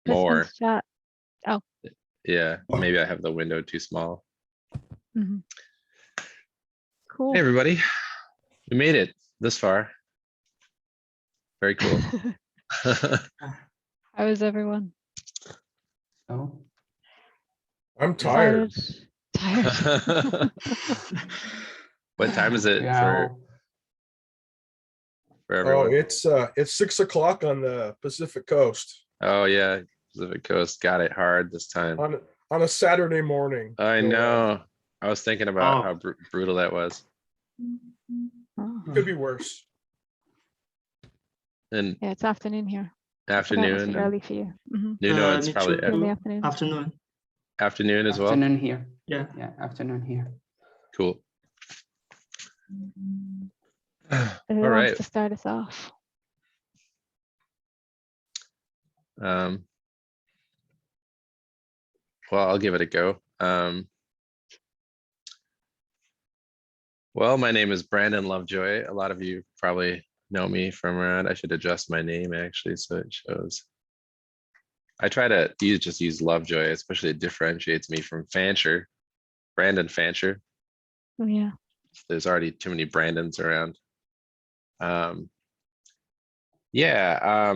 more. Participants chat. Oh. Yeah, maybe I have the window too small. Mhm. Cool. Hey, everybody. We made it this far. Very cool. How is everyone? Oh, I'm tired. Excited? Tired. What time is it yeah, for Oh, everyone? it's 6 o'clock on the Pacific Coast Oh yeah, Pacific Coast got it hard this time. on a Saturday morning. I So, know. I was thinking about Oh. how brutal that was. Oh, could be worse. And yeah, it's afternoon here. That must afternoon, be and early for you. Mhm. no, it's me probably too. Here in the afternoon. Afternoon. afternoon as well. Afternoon here. Yeah. Yeah, afternoon here. Cool. Who All wants right. to start us off? Well, I'll give it a go. Well, my name is Brandon Lovejoy. A lot of you probably know me from around. I should adjust my name actually so it shows. I try to just use Lovejoy, especially it differentiates me from Fancher, Brandon Fancher. Oh, yeah. There's already too many Brandons around. Yeah,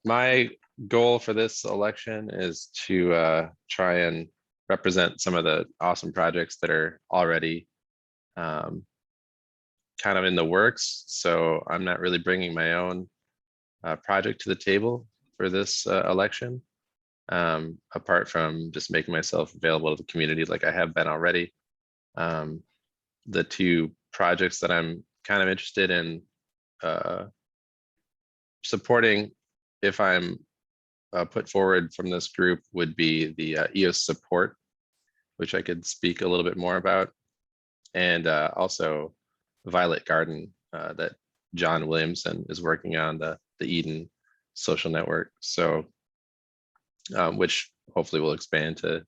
my goal for this election is to try and represent some of the awesome projects that are already kind of in the works. So I'm not really bringing my own project to the table for this election, apart from just making myself available to the community like I have been already. The two projects that I'm kind of interested in supporting, if I'm put forward from this group, would be the EOS support, which I could speak a little bit more about, and also Violet Garden that John Williamson is working on, the Eden social network. So, which hopefully will expand to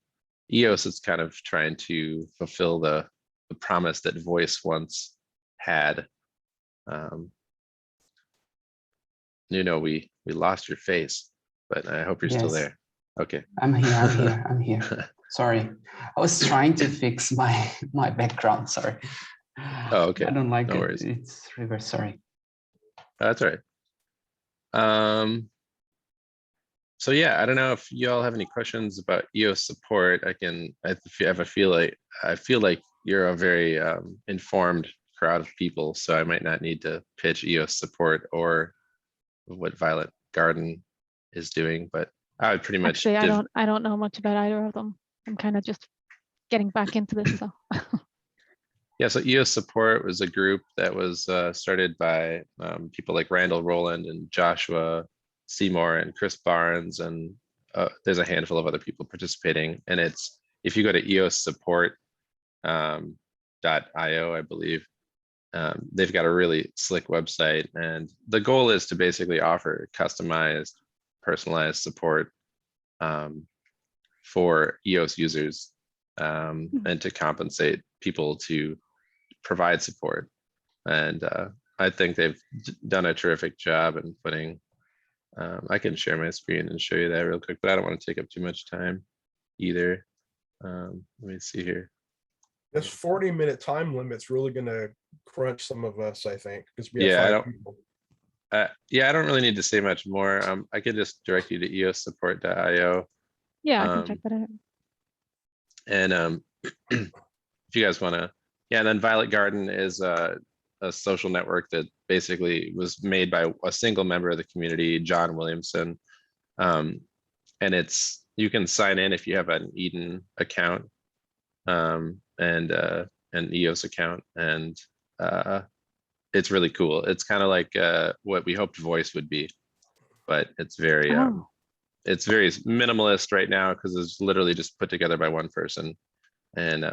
EOS. Is kind of trying to fulfill the promise that Voice once had. We lost your face, but I hope you're still Yes. there. Okay. I'm here. I'm here. Sorry. I was trying to fix my background. Sorry. Oh, okay. I don't like No it. worries. It's reverse. Sorry. That's all right. So yeah, I don't know if y'all have any questions about EOS support. I feel like you're a very informed crowd of people, so I might not need to pitch EOS support or what Violet Garden is doing, but I would pretty much Actually, I don't know much about either of them. I'm kind of just getting back into this. So Yeah, so EOS support was a group that was started by people like Randall Rowland and Joshua Seymour and Chris Barnes, and there's a handful of other people participating. And it's, if you go to EOS support .io, I believe, they've got a really slick website, and the goal is to basically offer customized, personalized support for EOS users, and to compensate people to provide support. And I think they've done a terrific job in putting, I can share my screen and show you that real quick, but I don't want to take up too much time either. Let me see here. This 40-minute time limit's really gonna crunch some of us, I think, because we have Yeah, 5 people. Yeah, I don't really need to say much more. I can just direct you to eossupport.io. yeah, I can check that out. And if you guys want to, yeah, and then Violet Garden is a social network that basically was made by a single member of the community, John Williamson. And you can sign in if you have an Eden account and an EOS account, and it's really cool. It's kind of like what we hoped Voice would be, but it's very it's very minimalist right now because it's literally just put together by one person. And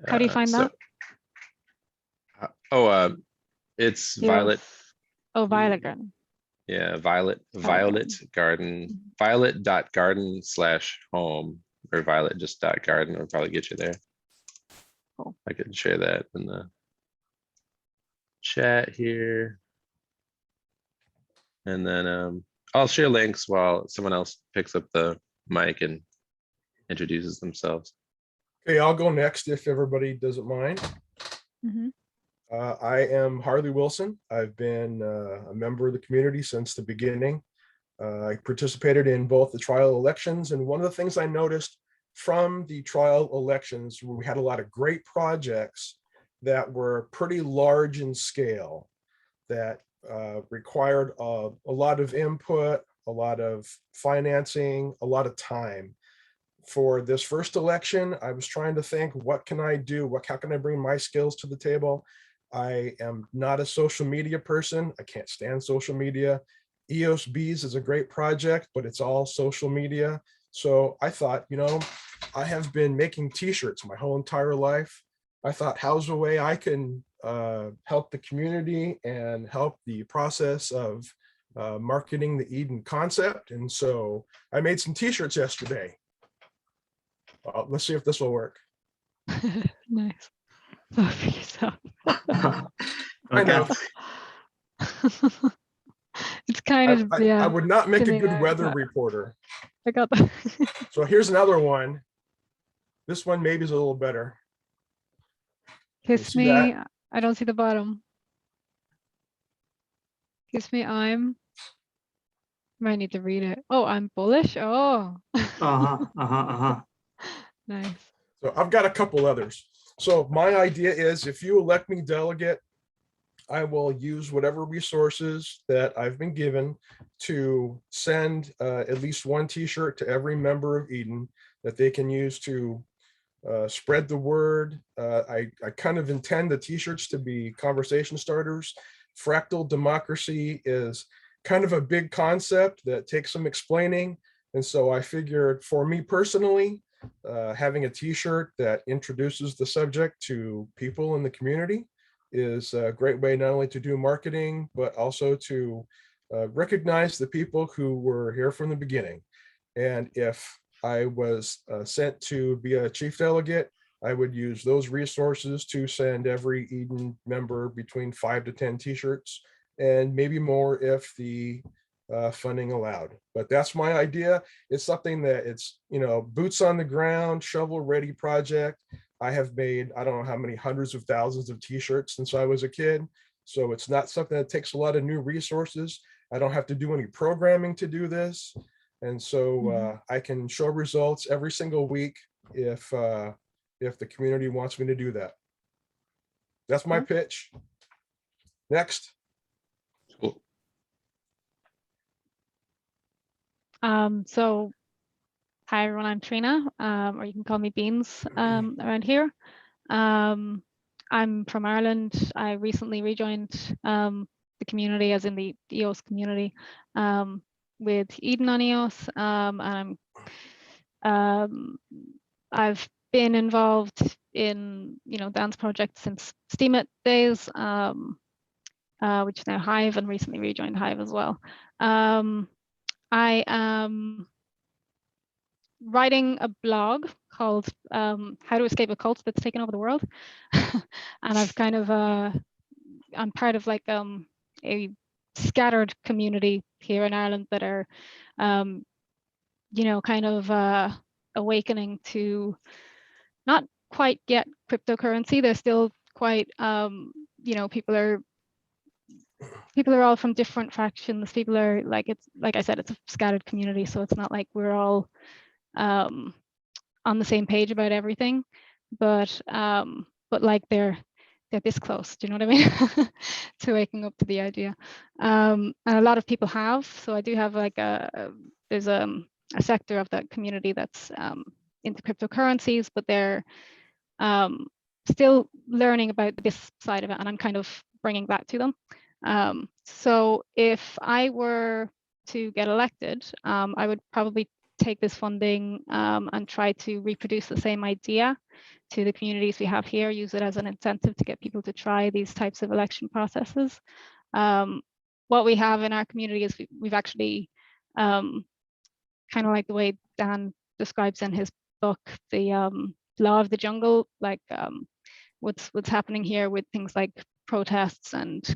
How do you find that? It's EOS. Violet. Oh, Violet Garden. Yeah, Violet Garden, violet.garden/home, or Violet just .garden will probably get you there. Cool. I can share that in the chat here. And then I'll share links while someone else picks up the mic and introduces themselves. Okay, I'll go next if everybody doesn't mind. Mhm. I am Harley Wilson. I've been a member of the community since the beginning. I participated in both the trial elections, and one of the things I noticed from the trial elections, we had a lot of great projects that were pretty large in scale, that required a lot of input, a lot of financing, a lot of time. For this first election, I was trying to think, what can I do? How can I bring my skills to the table? I am not a social media person. I can't stand social media. EOS Bees is a great project, but it's all social media. So I thought, I have been making t-shirts my whole entire life. I thought, how's a way I can help the community and help the process of marketing the Eden concept. And so I made some t-shirts yesterday. Let's see if this will work. Nice. So for yourself. I know. It's kind of, yeah. I would not make a thinning good out, weather but reporter. I got that. So here's another one. This one maybe is a little better. Kiss see me. that? I don't see the bottom. Kiss me. Might need to read it. Oh, I'm bullish. Oh, nice. So I've got a couple others. So my idea is, if you elect me delegate, I will use whatever resources that I've been given to send at least one t-shirt to every member of Eden that they can use to spread the word. I kind of intend the t-shirts to be conversation starters. Fractal democracy is kind of a big concept that takes some explaining. And so I figured, for me personally, having a t-shirt that introduces the subject to people in the community is a great way not only to do marketing, but also to recognize the people who were here from the beginning. And if I was sent to be a chief delegate, I would use those resources to send every Eden member between 5 to 10 t-shirts, and maybe more if the funding allowed. But that's my idea. It's something that it's, boots on the ground, shovel ready project. I have made, I don't know how many hundreds of thousands of t-shirts since I was a kid. So it's not something that takes a lot of new resources. I don't have to do any programming to do this. And so I can show results every single week if the community wants me to do that. That's my pitch. Next. Cool. So hi everyone, I'm Trina, or you can call me Beans around here. I'm from Ireland. I recently rejoined the community, as in the EOS community, with EdenOnEOS, and I've been involved in dance projects since Steemit days, which is now Hive, and recently rejoined Hive as well. I am writing a blog called How to Escape a Cult That's Taken Over the World. And I've kind of I'm part of like a scattered community here in Ireland that are kind of awakening to not quite yet cryptocurrency. They're still quite people are all from different factions. People are like I said, it's a scattered community, so it's not like we're all on the same page about everything, but like they're this close, do you know what I mean? To waking up to the idea. And a lot of people have, so I do have like there's a sector of that community that's into cryptocurrencies, but they're still learning about this side of it, and I'm kind of bringing that to them. So if I were to get elected, I would probably take this funding and try to reproduce the same idea to the communities we have here, use it as an incentive to get people to try these types of election processes. What we have in our community is we've actually kind of like the way Dan describes in his book, the law of the jungle, like what's happening here with things like protests and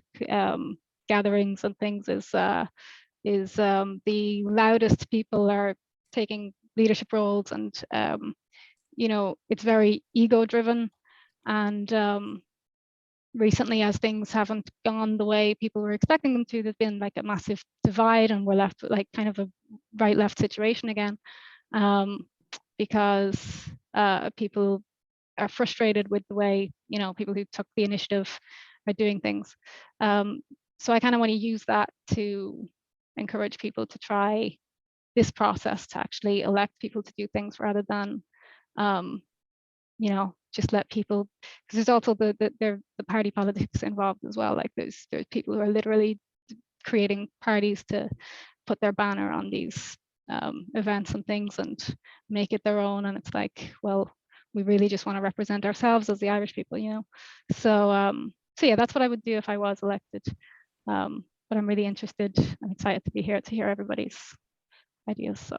gatherings and things is is the loudest people are taking leadership roles, and you know, it's very ego driven. And recently, as things haven't gone the way people were expecting them to, there's been like a massive divide, and we're left with like kind of a right-left situation again, because people are frustrated with the way, you know, people who took the initiative are doing things. So I kind of want to use that to encourage people to try this process to actually elect people to do things rather than you know, just let people, because there's also the party politics involved as well. Like there's people who are literally creating parties to put their banner on these events and things and make it their own. And it's like, well, we really just want to represent ourselves as the Irish people, you know. So so yeah, that's what I would do if I was elected. But I'm really interested and excited to be here to hear everybody's ideas. So.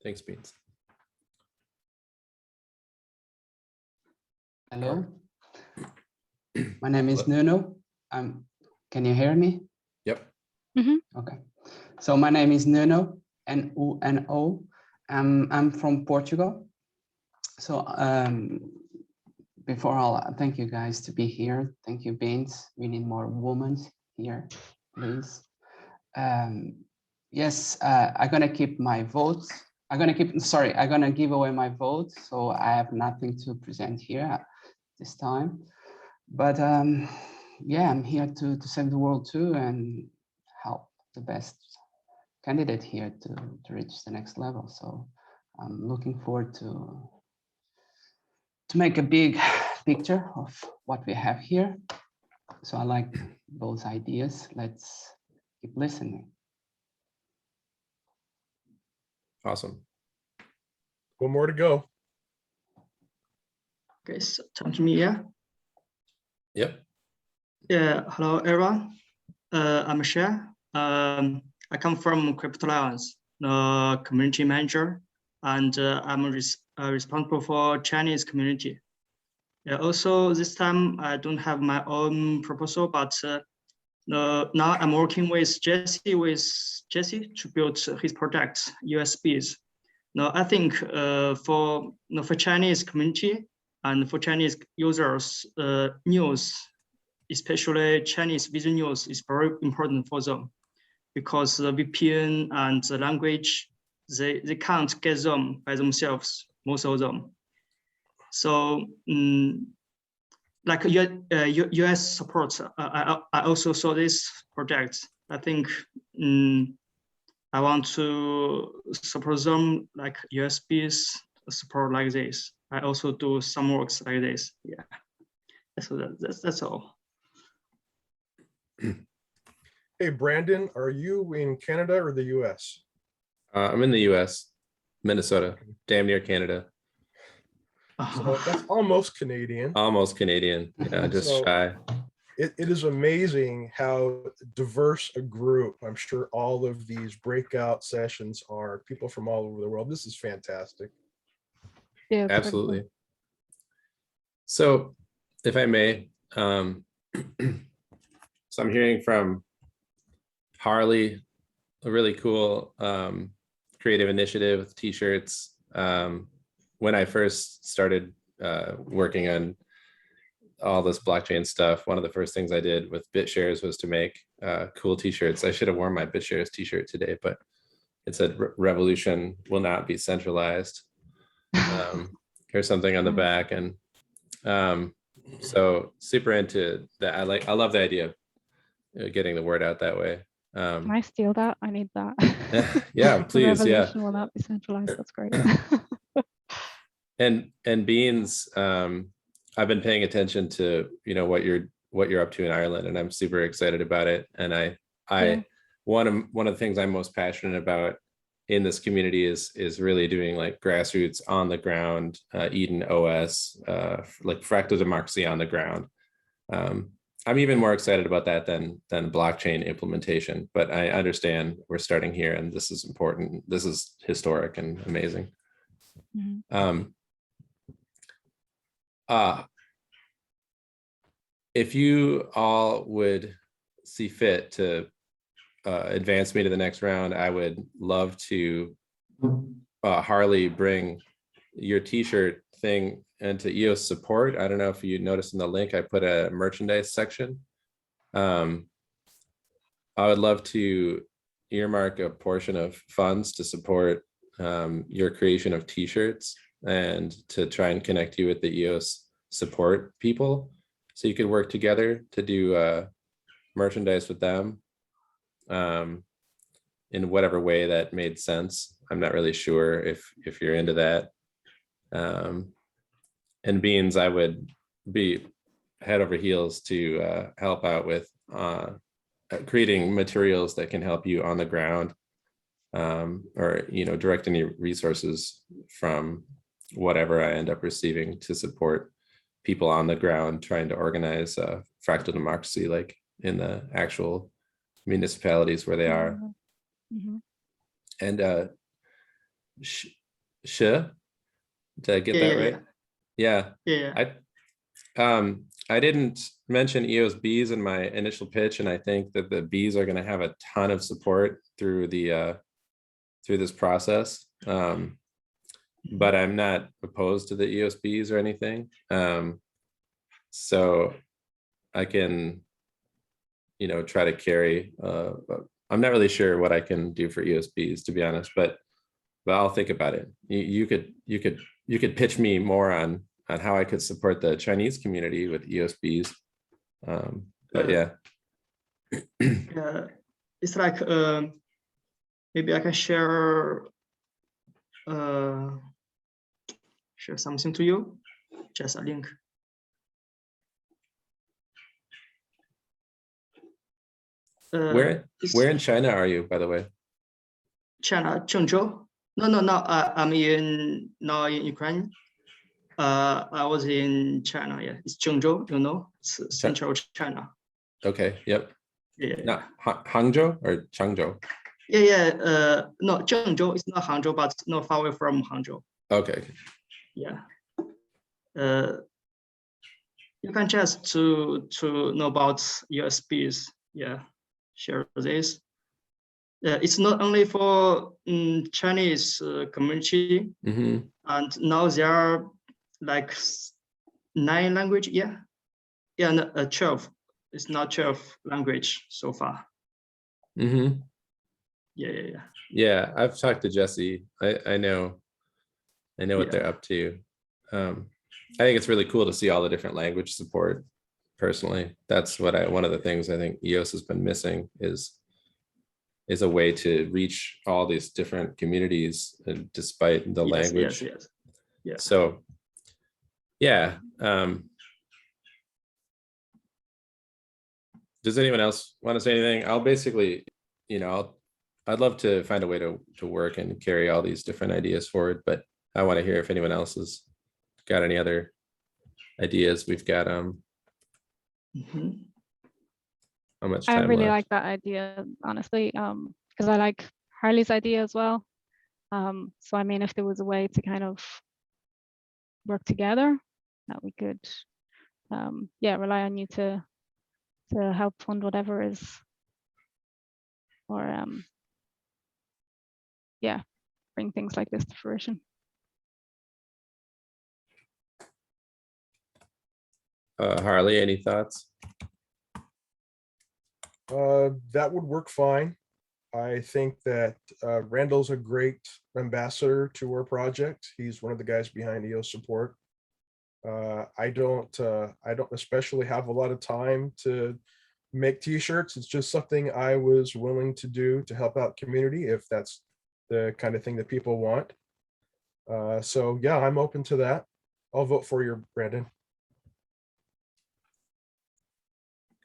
Thanks, Beans. Hello, my name is Nuno. Can you hear me? Yep. Okay. So my name is Nuno, N-U-N-O. I'm from Portugal. So before all, thank you guys to be here. Thank you, Beans. We need more women here, please. Yes, I'm gonna keep my vote. I'm gonna give away my vote. So I have nothing to present here this time. But yeah, I'm here to save the world too and help the best candidate here to reach the next level. So I'm looking forward to make a big picture of what we have here. So I like both ideas. Let's keep listening. Awesome. One more to go. Okay, so turn to me, yeah. Yep. Yeah, hello everyone. I'm Shah. I come from Crypto Alliance, the community manager, and I'm responsible for Chinese community. Yeah, also this time I don't have my own proposal, but now I'm working with Jesse to build his project USBs. Now I think for Chinese community and for Chinese users, news, especially Chinese visual news, is very important for them, because the VPN and the language, they can't get them by themselves, most of them. So like US support, I also saw this project. I think I want to support them like USBs support like this. I also do some works like this. Yeah, so that's all. Hey, Brandon, are you in Canada or the US? I'm in the US, Minnesota, damn near Canada. So that's almost Canadian. Almost Canadian. Yeah, just So, shy. It is amazing how diverse a group. I'm sure all of these breakout sessions are people from all over the world. This is fantastic. Yeah, it's Absolutely. really So if I may, so I'm hearing from Harley, a really cool creative initiative with t-shirts. When I first started working on all this blockchain stuff, one of the first things I did with BitShares was to make cool t-shirts. I should have worn my BitShares t-shirt today, but it said revolution will not be centralized. Here's something on the back. And so super into that. I love the idea of getting the word out that way. Can I steal that? I need that. Yeah, The please. Yeah. revolution will not be centralized. That's great. And Beans, I've been paying attention to, you know, what you're up to in Ireland, and I'm super excited about it. And one of the things I'm most passionate about in this community is really doing like grassroots on the ground, EdenOS, like fractal democracy on the ground. I'm even more excited about that than blockchain implementation, but I understand we're starting here and this is important. This is historic and amazing. Mm-hmm. if you all would see fit to advance me to the next round, I would love to Harley bring your t-shirt thing into EOS support. I don't know if you noticed in the link, I put a merchandise section. I would love to earmark a portion of funds to support your creation of t-shirts and to try and connect you with the EOS support people. So you could work together to do merchandise with them in whatever way that made sense. I'm not really sure if you're into that. And Beans, I would be head over heels to help out with creating materials that can help you on the ground, or direct any resources from whatever I end up receiving to support people on the ground trying to organize fractal democracy, like in the actual municipalities where they are. Mm-hmm. And did I get that right? Yeah. I didn't mention EOS bees in my initial pitch, and I think that the bees are going to have a ton of support through the through this process. But I'm not opposed to the EOS bees or anything. So I can, try to carry. I'm not really sure what I can do for EOS bees, to be honest, but I'll think about it. You could pitch me more on how I could support the Chinese community with EOS bees. But yeah. It's like maybe I can share something to you, just a link. Where in China are you, by the way? China, Zhengzhou. No. I'm in Ukraine. I was in China. Yeah, it's Zhengzhou. It's central China. Okay. Yep. Yeah. Not Hangzhou or Changzhou? Yeah. No, Zhengzhou is not Hangzhou, but not far away from Hangzhou. Okay. Yeah. You can just to know about USBs. Yeah. Share this. It's not only for Chinese community, and now there are like 9 languages. Yeah, 12. It's not 12 language so far. Yeah. I've talked to Jesse. I know what they're up to. I think it's really cool to see all the different language support. Personally, that's one of the things I think EOS has been missing is a way to reach all these different communities despite the language. Yes. Yeah. So yeah. Does anyone else want to say anything? I'll basically, I'd love to find a way to work and carry all these different ideas forward, but I want to hear if anyone else has got any other ideas. We've got how much time I really left? like that idea, honestly, because I like Harley's idea as well. So I mean, if there was a way to kind of work together, that we could, rely on you to help fund whatever is, or bring things like this to fruition. Harley, any thoughts? That would work fine. I think that Randall's a great ambassador to our project. He's one of the guys behind EOS support. I don't especially have a lot of time to make t-shirts. It's just something I was willing to do to help out community if that's the kind of thing that people want. So yeah, I'm open to that. I'll vote for you, Brandon.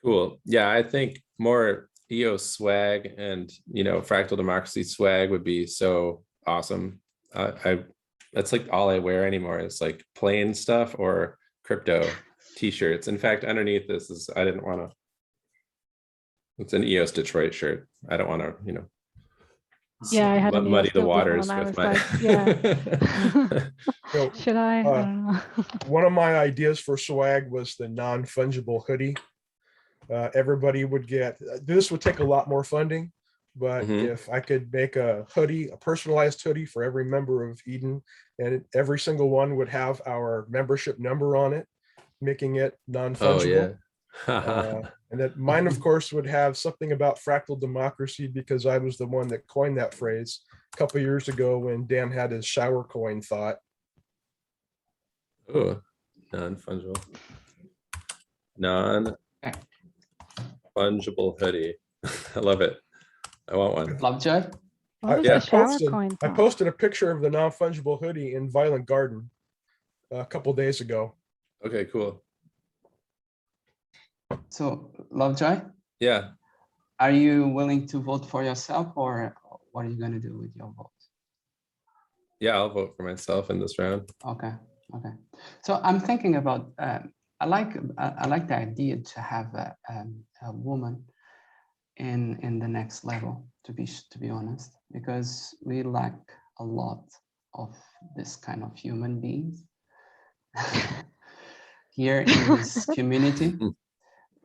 Cool. Yeah, I think more EOS swag and fractal democracy swag would be so awesome. That's like all I wear anymore. It's like plain stuff or crypto t-shirts. In fact, underneath this is it's an EOS Detroit shirt. I don't want to Yeah, I had an muddy EOS the built in waters and I with was my. like, yeah. So, Should I? I don't know. one of my ideas for swag was the non-fungible hoodie. Everybody would get, this would take a lot more funding, but Mhm. if I could make a hoodie, a personalized hoodie for every member of Eden, and every single one would have our membership number on it, making it Oh non-fungible. yeah. And that mine, of course, would have something about fractal democracy because I was the one that coined that phrase a couple years ago when Dan had his shower coin thought. Oh, non-fungible. Non-fungible hoodie. I love it. I want one. Lovejoy? What was Yeah. the shower coin? I thought? posted a picture of the non-fungible hoodie in Violent Garden a couple days ago. Okay, cool. So Lovejoy, Yeah. are you willing to vote for yourself, or what are you going to do with your vote? Yeah, I'll vote for myself in this round. Okay, okay. So I'm thinking about, I like the idea to have a woman in the next level, to be honest, because we lack a lot of this kind of human beings here in this community.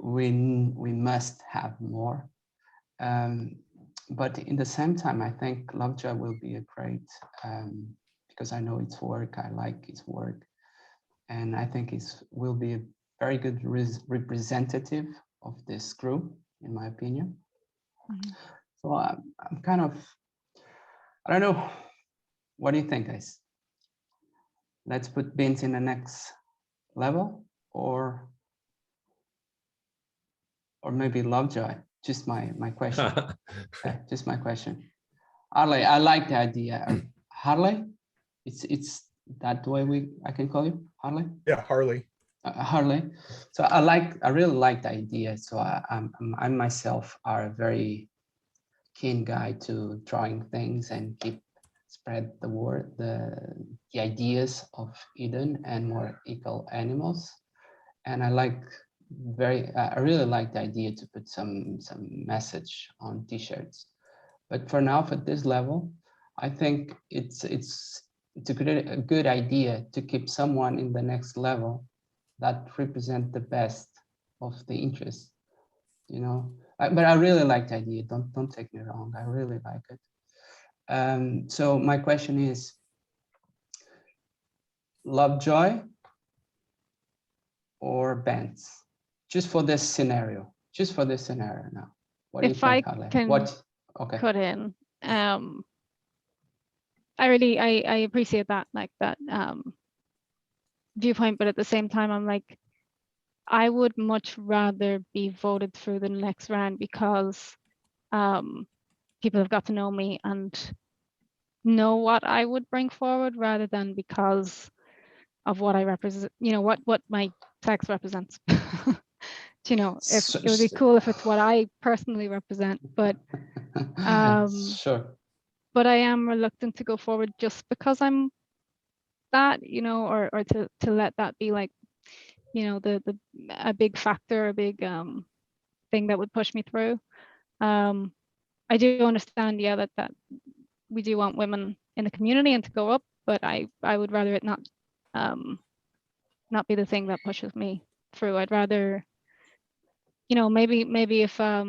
We must have more. But in the same time, I think Lovejoy will be a great, because I know its work, I like its work, and I think it will be a very good representative of this group, in my opinion. Mhm. So I'm kind of, I don't know, what do you think, guys? Let's put Bint in the next level, or maybe Lovejoy? Just my question. Just my question. Harley, I like the idea. Harley, it's that way I can call you Harley. Yeah, Harley. Harley. So I really like the idea. So I myself are a very keen guy to drawing things and spread the word, the ideas of Eden and more equal animals. And I really like the idea to put some message on t-shirts. But for now, for this level, I think it's a good idea to keep someone in the next level that represent the best of the interest, you know. But I really like the idea. Don't take me wrong. I really like it. So my question is, Lovejoy or Bence? Just for this scenario. Just for this scenario now. What do you If I think, Harley? can Okay. cut in, I appreciate that, like that viewpoint, but at the same time, I'm like, I would much rather be voted through the next round because people have got to know me and know what I would bring forward rather than because of what I represent, you know, what my sex represents. You know, if it would be cool if it's what I personally represent, but Sure. but I am reluctant to go forward just because I'm that, you know, or to let that be like, you know, a big factor, a big thing that would push me through. I do understand, yeah, that we do want women in the community and to go up, but I would rather it not be the thing that pushes me through. I'd rather, you know, maybe if I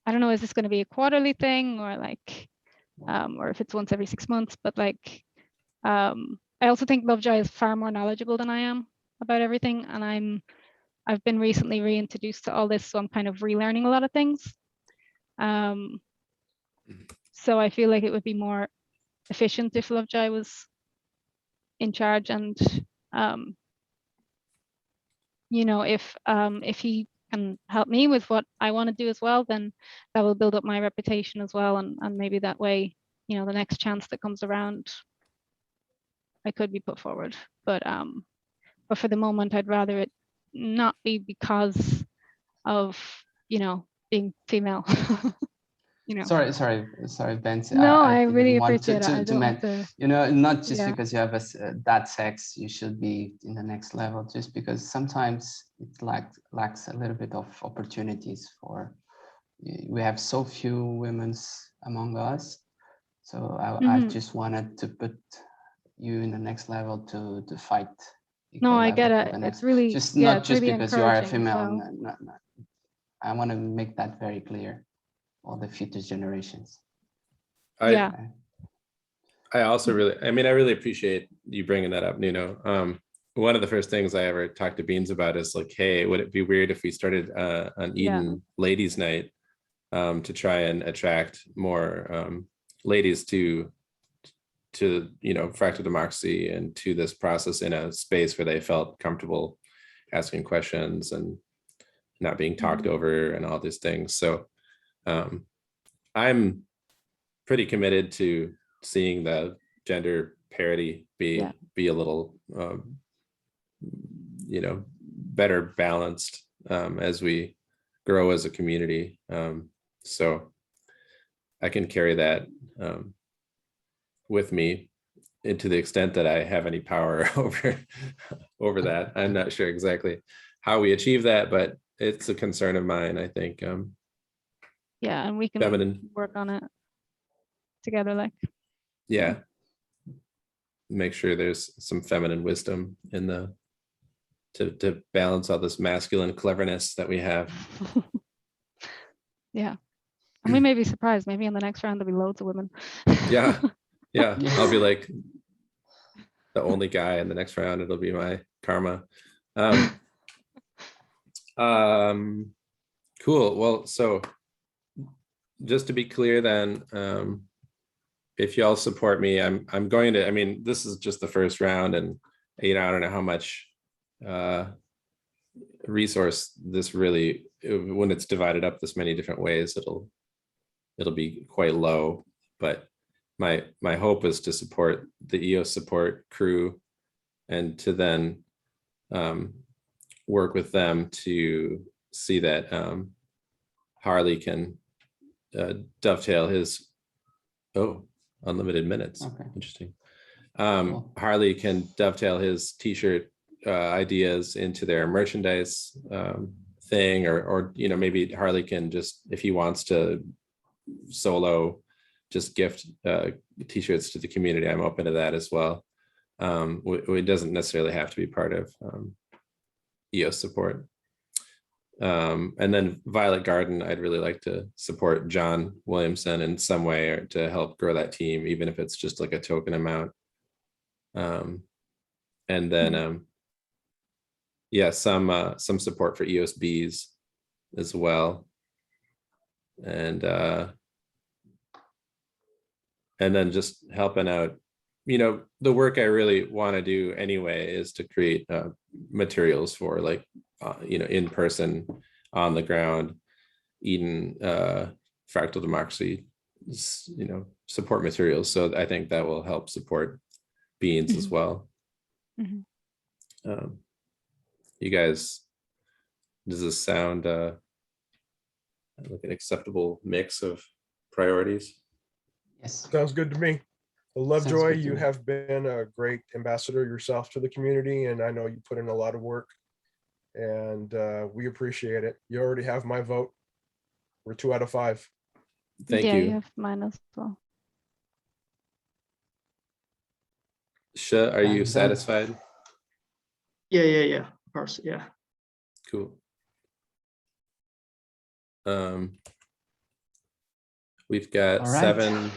don't know, is this going to be a quarterly thing or like or if it's once every 6 months, but like I also think Lovejoy is far more knowledgeable than I am about everything, and I've been recently reintroduced to all this, so I'm kind of relearning a lot of things. So I feel like it would be more efficient if Lovejoy was in charge, and you know, if he can help me with what I want to do as well, then that will build up my reputation as well, and maybe that way, you know, the next chance that comes around, I could be put forward. But for the moment, I'd rather it not be because of, you know, being female. You know. Sorry, Bence. No, I didn't really want appreciate it. I don't want to. you know, not just Yeah. because you have that sex, you should be in the next level. Just because sometimes it lacks a little bit of opportunities for. We have so few women among us, So I Mhm. just wanted to put you in the next level to fight. No, equal I get level for it. the next. It's really, Just yeah, not it's just really because you are a encouraging as female. well. I want to make that very clear for the future generations. Yeah. I also really, I mean, I really appreciate you bringing that up, Nuno. One of the first things I ever talked to Beans about is like, hey, would it be weird if we started an Eden ladies night to try and attract more ladies to fractal democracy and to this process in a space where they felt comfortable asking questions and not being talked over and all these things. So I'm pretty committed to seeing the gender parity be a little better balanced as we grow as a community. So I can carry that with me, and to the extent that I have any power over that. I'm not sure exactly how we achieve that, but it's a concern of mine, I think. Yeah, and we can Feminine. work on it together, like. Yeah. Make sure there's some feminine wisdom in the to balance all this masculine cleverness that we have. Yeah. And we may be surprised. Maybe in the next round there'll be loads of women. Yeah. Yes. I'll be like the only guy in the next round. It'll be my karma. Cool. Well, so just to be clear then, if y'all support me, I'm going to, I mean, this is just the first round, and I don't know how much resource this really, when it's divided up this many different ways, it'll be quite low. But my hope is to support the EOS support crew and to then work with them to see that Harley can dovetail his unlimited minutes. Okay. Interesting. Cool. Harley can dovetail his t-shirt ideas into their merchandise thing, or maybe Harley can just, if he wants to solo, just gift t-shirts to the community. I'm open to that as well. It doesn't necessarily have to be part of EOS support. And then Violet Garden, I'd really like to support John Williamson in some way, or to help grow that team, even if it's just like a token amount. And then some support for EOSBs as well. And then just helping out, the work I really want to do anyway is to create materials for like, in person, on the ground, Eden fractal democracy, support materials. So I think that will help support Beans as well. You guys, does this sound like an acceptable mix of priorities? Yes. Sounds good to me. Well, Sounds Lovejoy, good to you me. have been a great ambassador yourself to the community, and I know you put in a lot of work, and we appreciate it. You already have my vote. We're 2 out of 5. Thank Yeah, you. you have mine as well. Sha, are you satisfied? Yeah. Of course, yeah. Cool. We've got All right. 7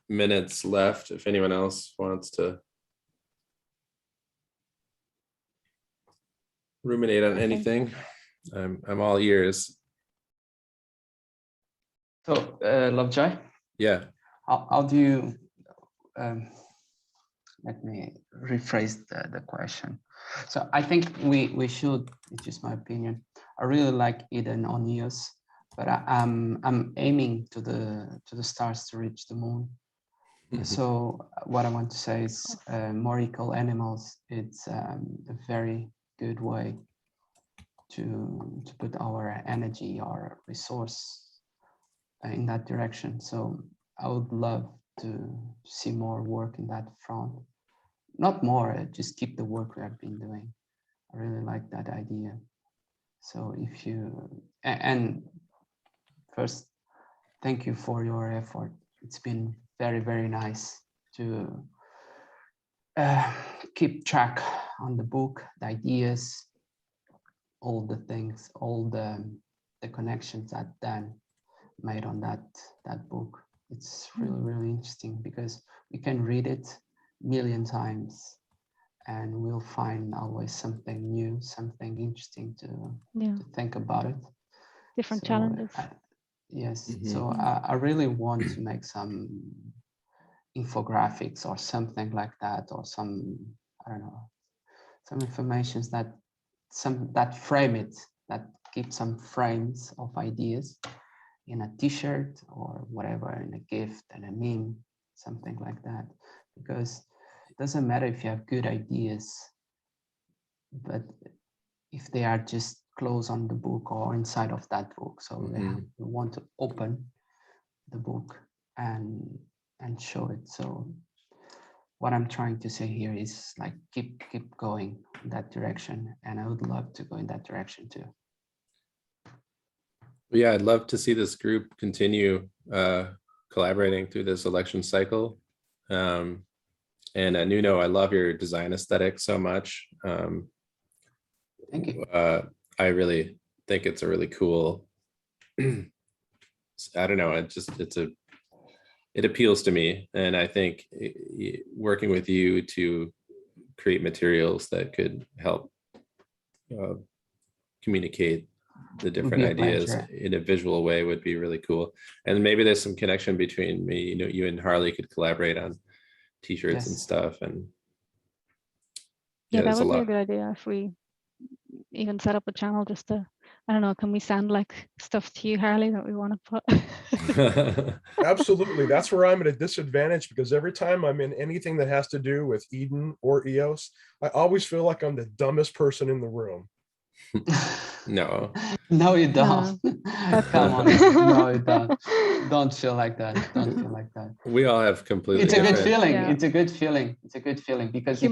minutes left. If anyone else wants to ruminate on anything, I'm all ears. So, Lovejoy, Yeah. how do you, let me rephrase the question. So I think we should, it's just my opinion, I really like EdenOnEOS, but I'm aiming to the stars to reach the moon. So what I want to say is more equal animals, it's a very good way to put our energy, our resource in that direction. So I would love to see more work in that front. Not more, just keep the work we have been doing. I really like that idea. So if you, and first, thank you for your effort. It's been very, very nice to keep track on the book, the ideas, all the things, all the connections that Dan made on that book. It's really, really interesting because we can read it a million times and we'll find always something new, something interesting to think about it. Different challenges. Yes, so I really want to make some infographics or something like that, or some, I don't know, some informations that frame it, that keep some frames of ideas in a t-shirt or whatever, in a gift and a meme, something like that. Because it doesn't matter if you have good ideas, but if they are just closed on the book or inside of that book. So we want to open the book and show it. So what I'm trying to say here is like keep going in that direction, and I would love to go in that direction too. Yeah, I'd love to see this group continue collaborating through this election cycle. And Nuno, I love your design aesthetic so much. Thank you. I really think it's a really cool, I don't know, it appeals to me. And I think working with you to create materials that could help communicate the different ideas in a visual way would be really cool. And maybe there's some connection between me, you and Harley could collaborate on t-shirts and stuff. And yeah, that would be a good idea if we even set up a channel just to, I don't know, can we send like stuff to you, Harley, that we want to put? Absolutely. That's where I'm at a disadvantage, because every time I'm in anything that has to do with Eden or EOS, I always feel like I'm the dumbest person in the room. No, you don't. Come on. No, you don't. Don't feel like that. Don't feel like that. We all have completely. It's a good feeling. Yeah. It's a good feeling. It's a good feeling, because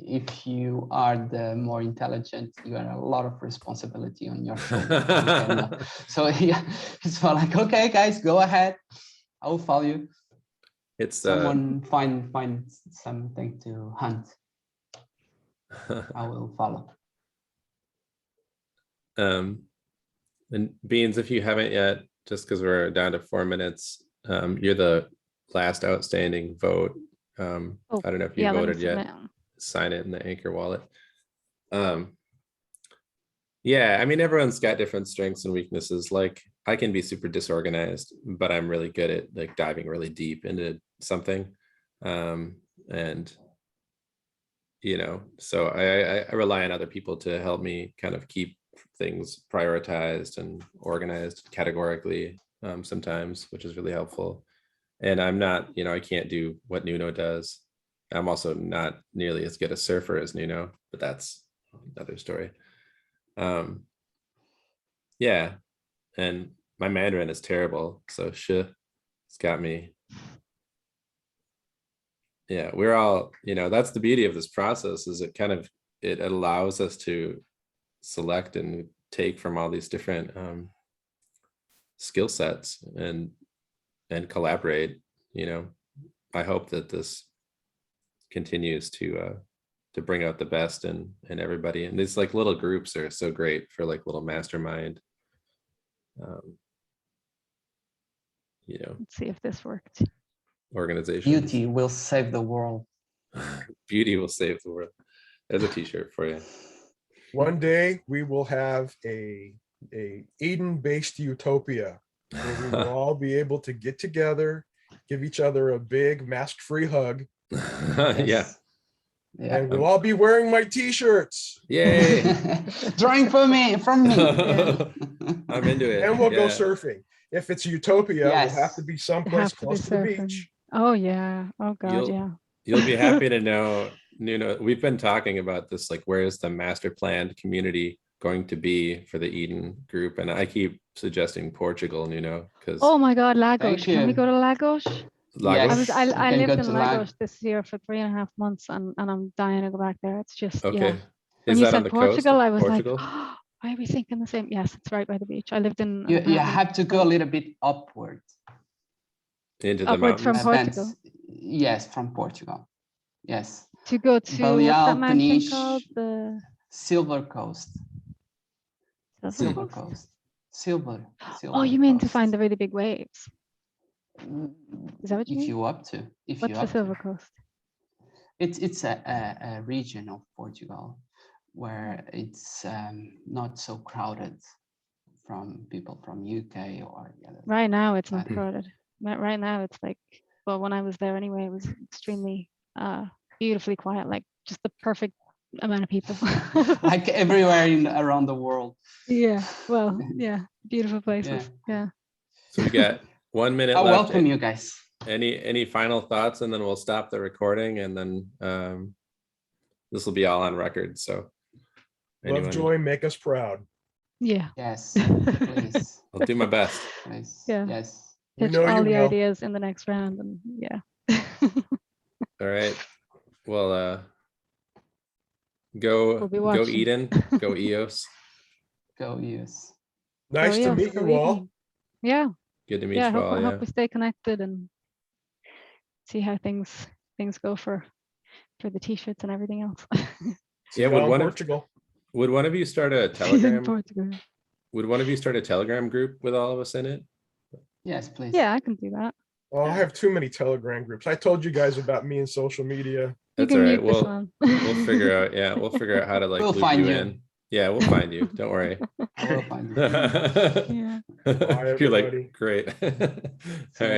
if you are the more intelligent, you have a lot of responsibility on your shoulders. So yeah, it's more like, okay, guys, go ahead. I will follow you. It's someone find something to hunt. I will follow. And Beans, if you haven't yet, just because we're down to 4 minutes, you're the last outstanding vote. I don't know if you voted yet. Sign it in the Anchor wallet. Yeah, I mean, everyone's got different strengths and weaknesses. Like, I can be super disorganized, but I'm really good at like diving really deep into something. And so I rely on other people to help me kind of keep things prioritized and organized categorically sometimes, which is really helpful. And I'm not, I can't do what Nuno does. I'm also not nearly as good a surfer as Nuno, but that's another story. Yeah, and my Mandarin is terrible, so it's got me. Yeah, we're all, that's the beauty of this process, is it allows us to select and take from all these different skill sets and collaborate. I hope that this continues to bring out the best in everybody, and these like little groups are so great for like little mastermind. Let's see if this worked. Organization. Beauty will save the world. Beauty will save the world. There's a t-shirt for you. One day we will have a Eden-based utopia where we will all be able to get together, give each other a big mask-free hug. Yeah. And we'll all be wearing my t-shirts. Yay. Drawing from me. Yeah. I'm into it. And we'll go surfing. If it's a utopia, we'll have to be someplace close to the beach. Oh yeah. Oh God, You'll be happy to know, Nuno, we've been talking about this, like, where is the master planned community going to be for the Eden group? And I keep suggesting Portugal, Nuno, because oh my God, Lagos. Can we go to Lagos? Lagos? Yes, I lived in Lagos this year for 3.5 months, and I'm dying to go back there. It's just okay. When Is you that said on the Portugal, coast? I was Portugal? like, oh, why are we thinking the same? Yes, it's right by the beach. I lived in. You have to go a little bit upward. Into the Upwards from mountains. Portugal. Yes, from Portugal. Yes. To go to what's Balear, that mountain Peniche, called? The Silver Coast. Silver Silver Coast? Coast. Silver. Oh, you mean to Coast. find the really big waves? Is that what you If mean? you up to. If What's you the up Silver to. Coast? It's a region of Portugal where it's not so crowded from people from UK or the other. Right now, it's not Right. crowded. Right now, it's like, well, when I was there anyway, it was extremely beautifully quiet, like just the perfect amount of people. Like everywhere around the world. Yeah, well, yeah, beautiful places. Yeah. Yeah. So we got 1 minute I left. welcome you guys. Any final thoughts, and then we'll stop the recording, and then this will be all on record. So Lovejoy, make us proud. Yeah. Yes, please. I'll do my best. Please. Yeah. Yes. We Pitch know all you the will. ideas in the next round, and yeah. All right. Well, We'll be go watching. Eden, go EOS. Go EOS. Nice to yes, meet go you all. Eden. Yeah. Good to meet Yeah. you all. I Yeah. hope we stay connected and see how things go for the t-shirts and everything else. See Yeah, y'all in would Portugal. one of you start a In Telegram? Portugal. Would one of you start a Telegram group with all of us in it? Yes, please. Yeah, I can do that. Oh, I have too many Telegram groups. I told you guys about me and social media. You That's can all right. mute this We'll one. figure out. Yeah, we'll figure out how to like We'll loop find you you. in. Yeah, we'll find you. Don't worry. I will find you. Yeah. You're everybody. like, great. All right.